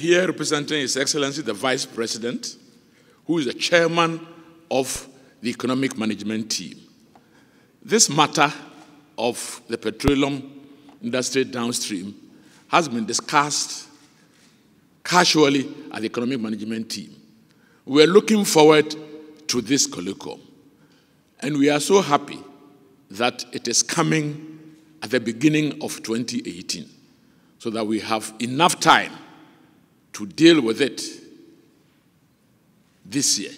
here representing His Excellency the Vice President, who is the chairman of the Economic Management Team. This matter of the petroleum industry downstream has been discussed casually at the Economic Management Team. We are looking forward to this colloquium, and we are so happy that it is coming at the beginning of 2018, so that we have enough time to deal with it this year,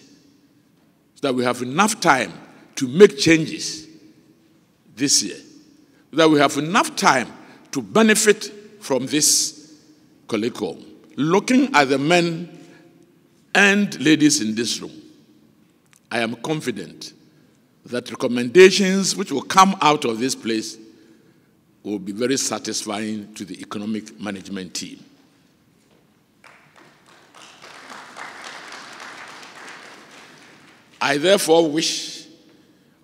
so that we have enough time to make changes this year, so that we have enough time to benefit from this colloquium. Looking at the men and ladies in this room, I am confident that recommendations which will come out of this place will be very satisfying to the Economic Management Team. I therefore wish,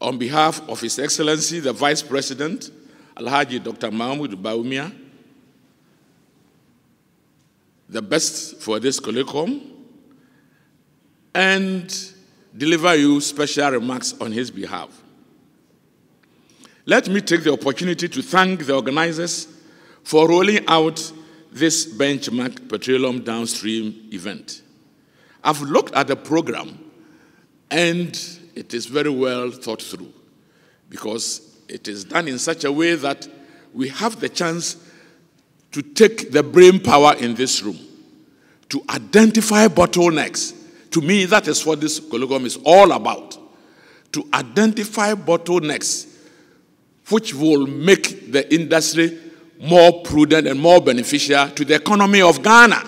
on behalf of His Excellency the Vice President, Alhaji Dr. Mahmoud Bawumia, the best for this colloquium, and deliver you special remarks on his behalf. Let me take the opportunity to thank the organizers for rolling out this benchmark petroleum downstream event. I've looked at the program, and it is very well thought through, because it is done in such a way that we have the chance to take the brain power in this room to identify bottlenecks. To me, that is what this colloquium is all about, to identify bottlenecks which will make the industry more prudent and more beneficial to the economy of Ghana.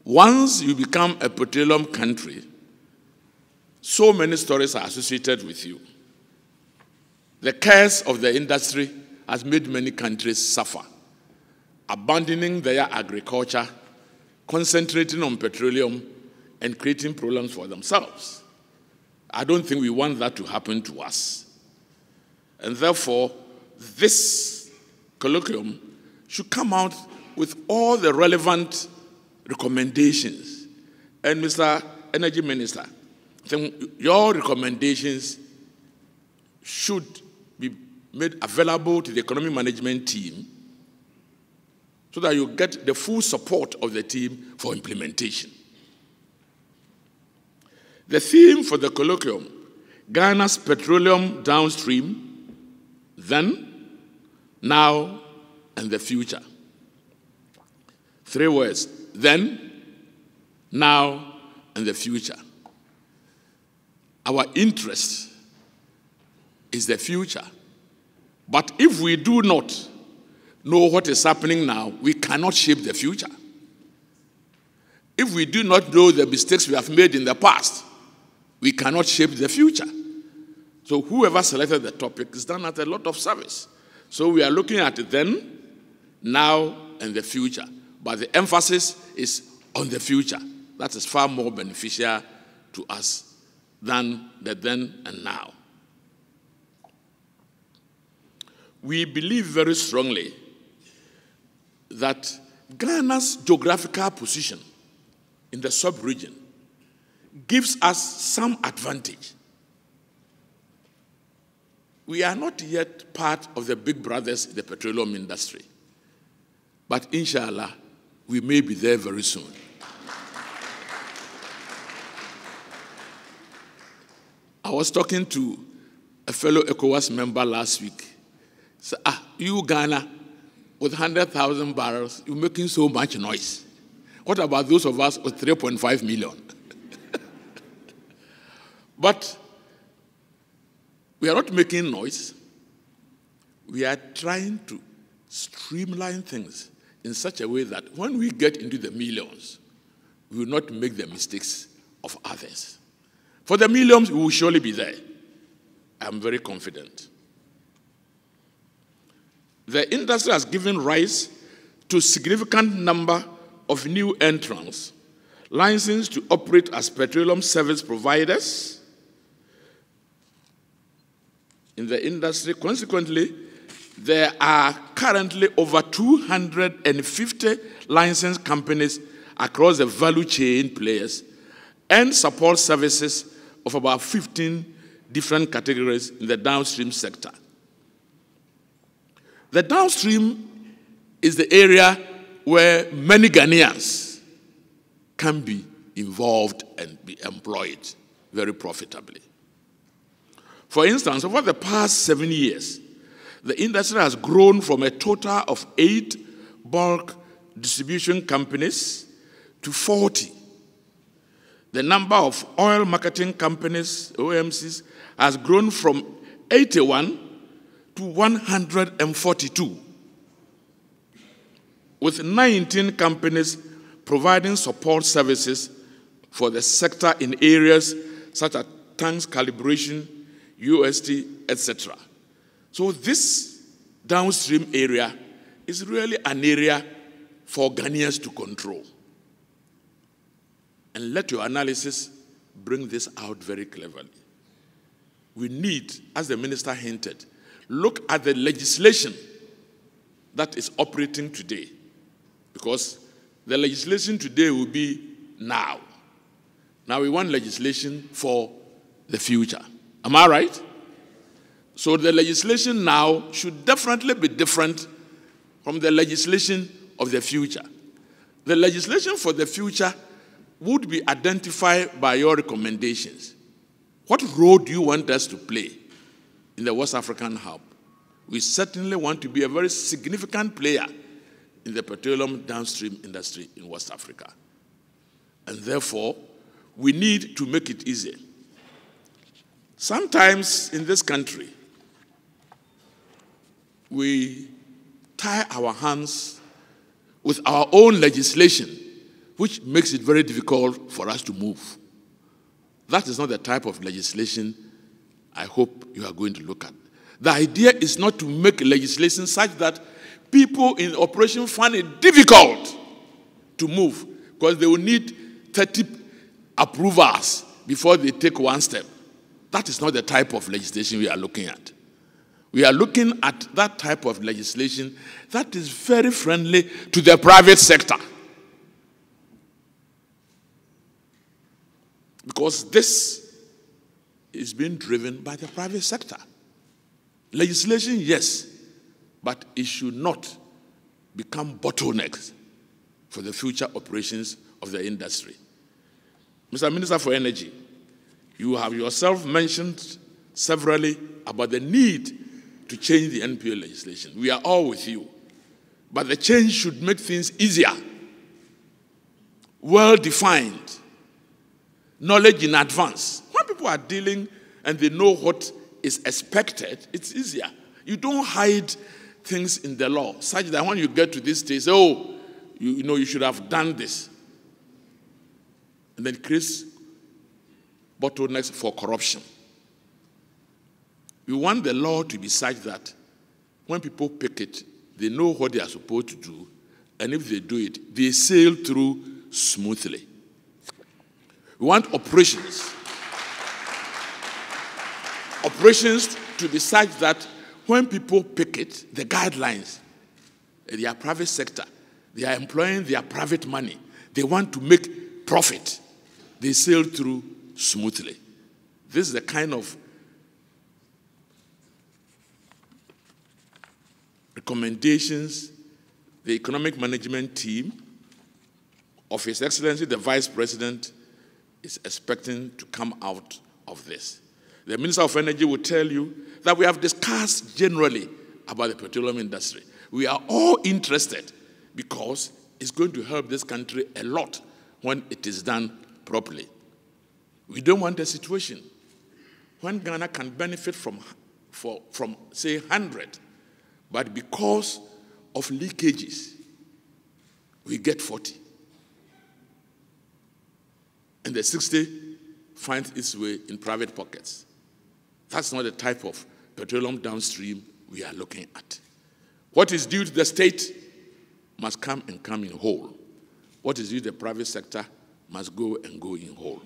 Once you become a petroleum country, so many stories are associated with you. The curse of the industry has made many countries suffer, abandoning their agriculture, concentrating on petroleum, and creating problems for themselves. I don't think we want that to happen to us. And therefore, this colloquium should come out with all the relevant recommendations. And Mr. Energy Minister, I think your recommendations should be made available to the Economic Management Team so that you get the full support of the team for implementation. The theme for the colloquium, Ghana's petroleum downstream, then, now, and the future. 3 words, then, now, and the future. Our interest is the future. But if we do not know what is happening now, we cannot shape the future. If we do not know the mistakes we have made in the past, we cannot shape the future. So whoever selected the topic has done at a lot of service. So we are looking at it then, now, and the future. But the emphasis is on the future. That is far more beneficial to us than the then and now. We believe very strongly that Ghana's geographical position in the sub-region gives us some advantage. We are not yet part of the big brothers in the petroleum industry, but inshallah, we may be there very soon. I was talking to a fellow ECOWAS member last week. So, you Ghana, with 100,000 barrels, you're making so much noise. What about those of us with 3.5 million? But we are not making noise. We are trying to streamline things in such a way that when we get into the millions, we will not make the mistakes of others. For the millions, we will surely be there. I am very confident. The industry has given rise to a significant number of new entrants, licensed to operate as petroleum service providers in the industry. Consequently, there are currently over 250 licensed companies across the value chain players and support services of about 15 different categories in the downstream sector. The downstream is the area where many Ghanaians can be involved and be employed very profitably. For instance, over the past 7 years, the industry has grown from a total of 8 bulk distribution companies to 40. The number of oil marketing companies, OMCs, has grown from 81 to 142, with 19 companies providing support services for the sector in areas such as tanks calibration, UST, etc. So this downstream area is really an area for Ghanaians to control. And let your analysis bring this out very cleverly. We need, as the minister hinted, look at the legislation that is operating today, because the legislation today will be now. Now we want legislation for the future. Am I right? So the legislation now should definitely be different from the legislation of the future. The legislation for the future would be identified by your recommendations. What role do you want us to play in the West African hub? We certainly want to be a very significant player in the petroleum downstream industry in West Africa. And therefore, we need to make it easy. Sometimes in this country, we tie our hands with our own legislation, which makes it very difficult for us to move. That is not the type of legislation I hope you are going to look at. The idea is not to make legislation such that people in operation find it difficult to move, because they will need 30 approvals before they take one step. That is not the type of legislation we are looking at. We are looking at that type of legislation that is very friendly to the private sector. Because this is being driven by the private sector. Legislation, yes, but it should not become bottlenecks for the future operations of the industry. Mr. Minister for Energy, you have yourself mentioned severally about the need to change the NPO legislation. We are all with you. But the change should make things easier, well-defined, knowledge in advance. When people are dealing and they know what is expected, it's easier. You don't hide things in the law such that when you get to this stage, oh, you should have done this. And then it creates bottlenecks for corruption. We want the law to be such that when people pick it, they know what they are supposed to do, and if they do it, they sail through smoothly. We want operations to be such that when people pick it, the guidelines, they are private sector, they are employing their private money, they want to make profit, they sail through smoothly. This is the kind of recommendations the economic management team of His Excellency the Vice President is expecting to come out of this. The Minister of Energy will tell you that we have discussed generally about the petroleum industry. We are all interested because it's going to help this country a lot when it is done properly. We don't want a situation when Ghana can benefit from say, 100, but because of leakages, we get 40. And the 60 finds its way in private pockets. That's not the type of petroleum downstream we are looking at. What is due to the state must come in whole. What is due to the private sector must go in whole.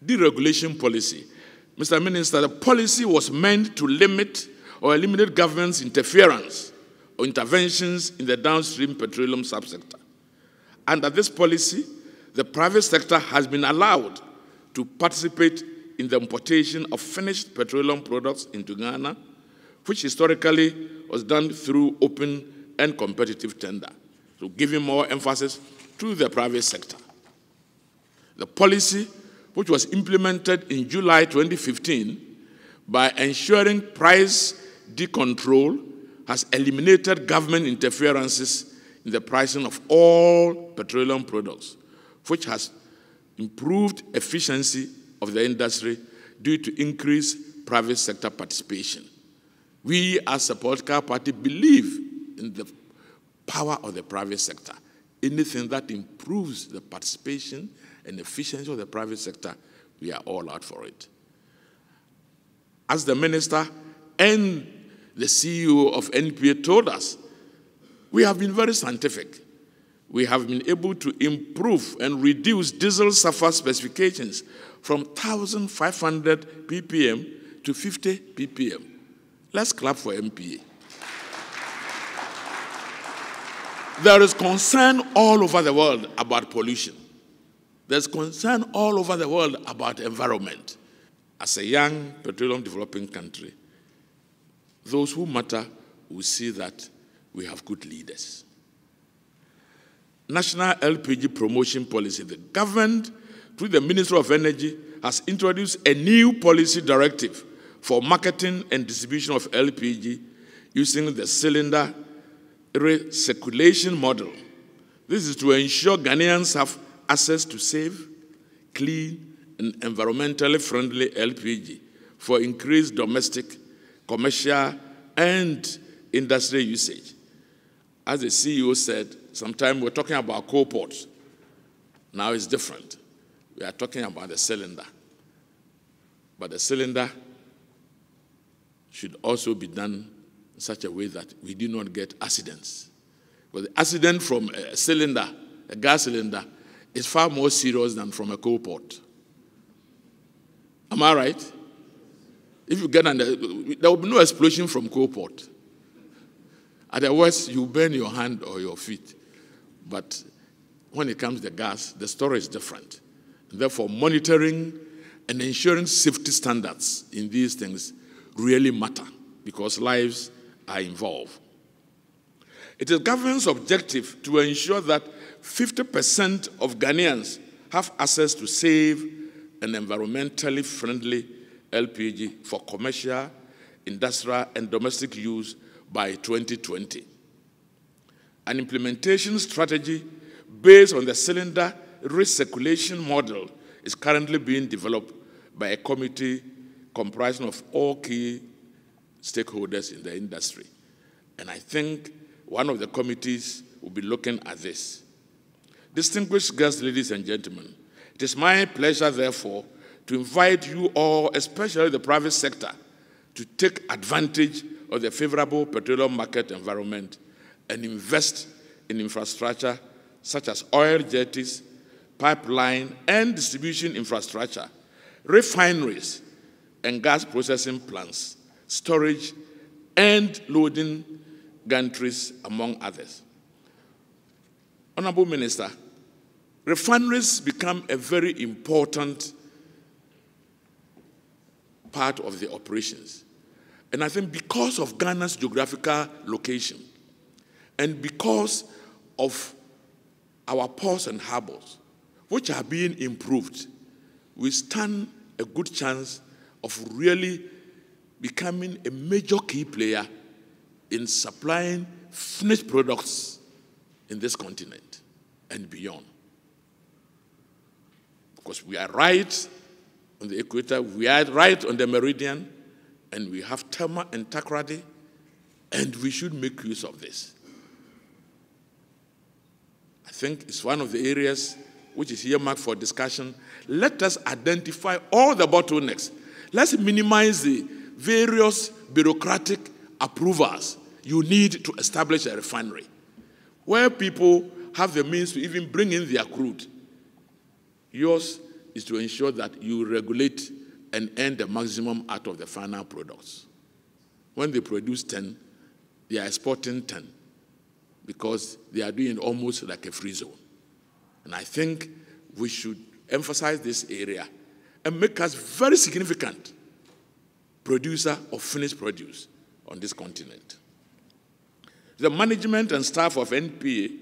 Deregulation policy. Mr. Minister, the policy was meant to limit or eliminate government's interference or interventions in the downstream petroleum subsector. Under this policy, the private sector has been allowed to participate in the importation of finished petroleum products into Ghana, which historically was done through open and competitive tender, so giving more emphasis to the private sector. The policy, which was implemented in July 2015 by ensuring price decontrol, has eliminated government interferences in the pricing of all petroleum products, which has improved efficiency of the industry due to increased private sector participation. We as a political party believe in the power of the private sector. Anything that improves the participation and efficiency of the private sector, we are all out for it. As the minister and the CEO of NPA told us, we have been very scientific. We have been able to improve and reduce diesel sulfur specifications from 1,500 ppm to 50 ppm. Let's clap for NPA. There is concern all over the world about pollution. There's concern all over the world about environment. As a young petroleum developing country, those who matter will see that we have good leaders. National LPG promotion policy. The government, through the Ministry of Energy, has introduced a new policy directive for marketing and distribution of LPG using the cylinder recirculation model. This is to ensure Ghanaians have access to safe, clean, and environmentally friendly LPG for increased domestic, commercial, and industrial usage. As the CEO said, sometimes we're talking about coal ports. Now it's different. We are talking about the cylinder. But the cylinder should also be done in such a way that we do not get accidents. Because the accident from a cylinder, a gas cylinder, is far more serious than from a coal port. Am I right? If you get under, there will be no explosion from coal port. Otherwise, you burn your hand or your feet. But when it comes to the gas, the story is different. Therefore, monitoring and ensuring safety standards in these things really matter because lives are involved. It is government's objective to ensure that 50% of Ghanaians have access to safe and environmentally friendly LPG for commercial, industrial, and domestic use by 2020. An implementation strategy based on the cylinder recirculation model is currently being developed by a committee comprising of all key stakeholders in the industry. And I think one of the committees will be looking at this. Distinguished guests, ladies and gentlemen, it is my pleasure, therefore, to invite you all, especially the private sector, to take advantage of the favorable petroleum market environment and invest in infrastructure such as oil jetties, pipeline and distribution infrastructure, refineries and gas processing plants, storage and loading gantries, among others. Honorable Minister, refineries become a very important part of the operations. And I think because of Ghana's geographical location and because of our ports and harbors, which are being improved, we stand a good chance of really becoming a major key player in supplying finished products in this continent and beyond. Because we are right on the equator, we are right on the meridian, and we have Tema and Takoradi, and we should make use of this. I think it's one of the areas which is earmarked for discussion. Let us identify all the bottlenecks. Let's minimize the various bureaucratic approvals you need to establish a refinery, where people have the means to even bring in their crude. Yours is to ensure that you regulate and earn the maximum out of the final products. When they produce 10, they are exporting 10 because they are doing almost like a free zone. And I think we should emphasize this area and make us very significant producer of finished produce on this continent. The management and staff of NPA,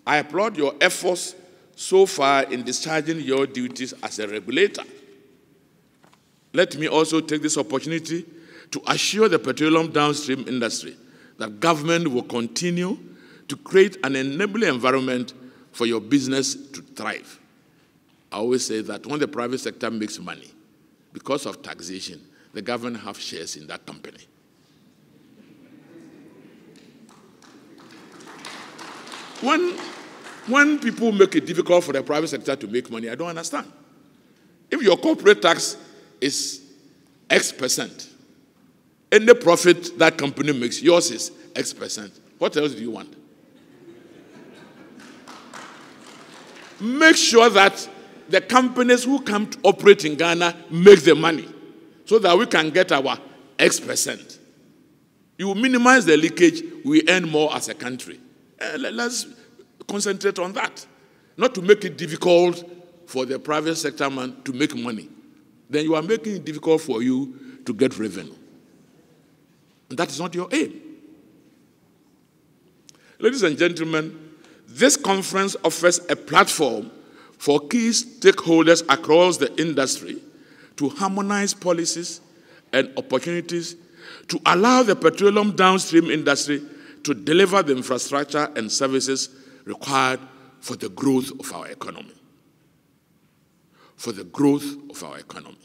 I applaud your efforts so far in discharging your duties as a regulator. Let me also take this opportunity to assure the petroleum downstream industry that government will continue to create an enabling environment for your business to thrive. I always say that when the private sector makes money, because of taxation, the government have shares in that company. When people make it difficult for the private sector to make money, I don't understand. If your corporate tax is X%, any profit that company makes, yours is X%. What else do you want? Make sure that the companies who come to operate in Ghana make the money so that we can get our X%. You minimize the leakage, we earn more as a country. Let's concentrate on that. Not to make it difficult for the private sector man to make money. Then you are making it difficult for you to get revenue. And that is not your aim. Ladies and gentlemen, this conference offers a platform for key stakeholders across the industry to harmonize policies and opportunities to allow the petroleum downstream industry to deliver the infrastructure and services required for the growth of our economy. For the growth of our economy.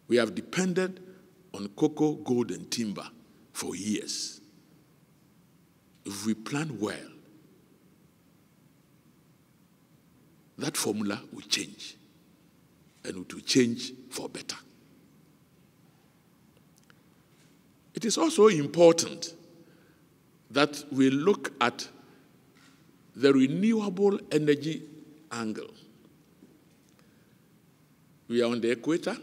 We have depended on cocoa, gold, and timber for years. If we plan well, that formula will change, and it will change for better. It is also important that we look at the renewable energy angle. We are on the equator,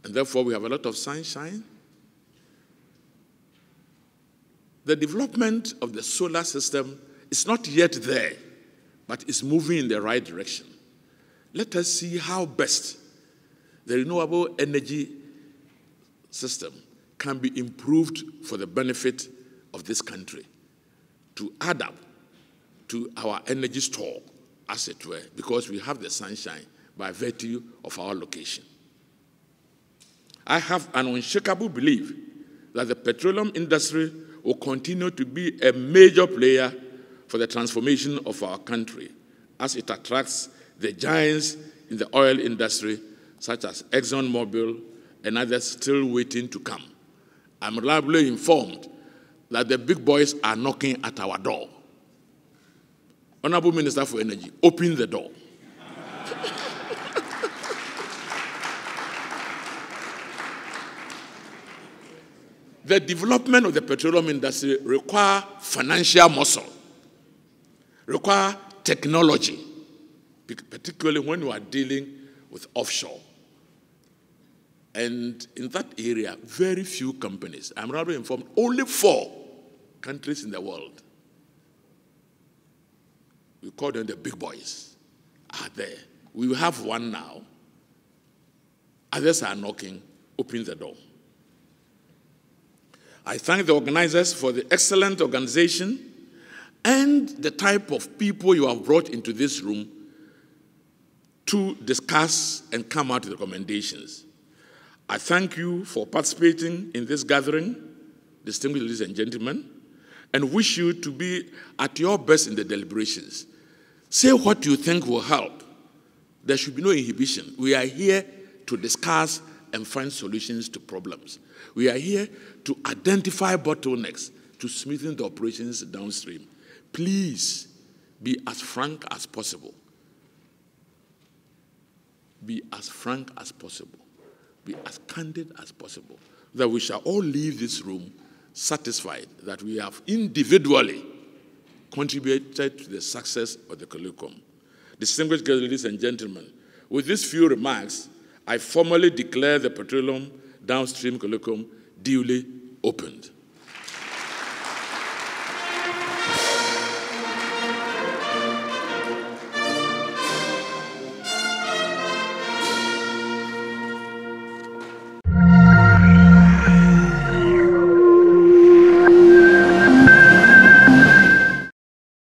and therefore we have a lot of sunshine. The development of the solar system is not yet there, but it's moving in the right direction. Let us see how best the renewable energy system can be improved for the benefit of this country to add up to our energy store, as it were, because we have the sunshine by virtue of our location. I have an unshakable belief that the petroleum industry will continue to be a major player for the transformation of our country as it attracts the giants in the oil industry, such as ExxonMobil and others still waiting to come. I'm reliably informed that the big boys are knocking at our door. Honorable Minister for Energy, open the door. The development of the petroleum industry requires financial muscle, requires technology, particularly when you are dealing with offshore. And in that area, very few companies, I'm rather informed, only 4 countries in the world, we call them the big boys, are there. We will have one now. Others are knocking, open the door. I thank the organizers for the excellent organization and the type of people you have brought into this room to discuss and come out with recommendations. I thank you for participating in this gathering, distinguished ladies and gentlemen, and wish you to be at your best in the deliberations. Say what you think will help. There should be no inhibition. We are here to discuss and find solutions to problems. We are here to identify bottlenecks to smoothen the operations downstream. Please be as frank as possible. Be as frank as possible. Be as candid as possible. That we shall all leave this room satisfied that we have individually contributed to the success of the colloquium. Distinguished guests, ladies and gentlemen, with these few remarks, I formally declare the Petroleum Downstream Colloquium duly opened.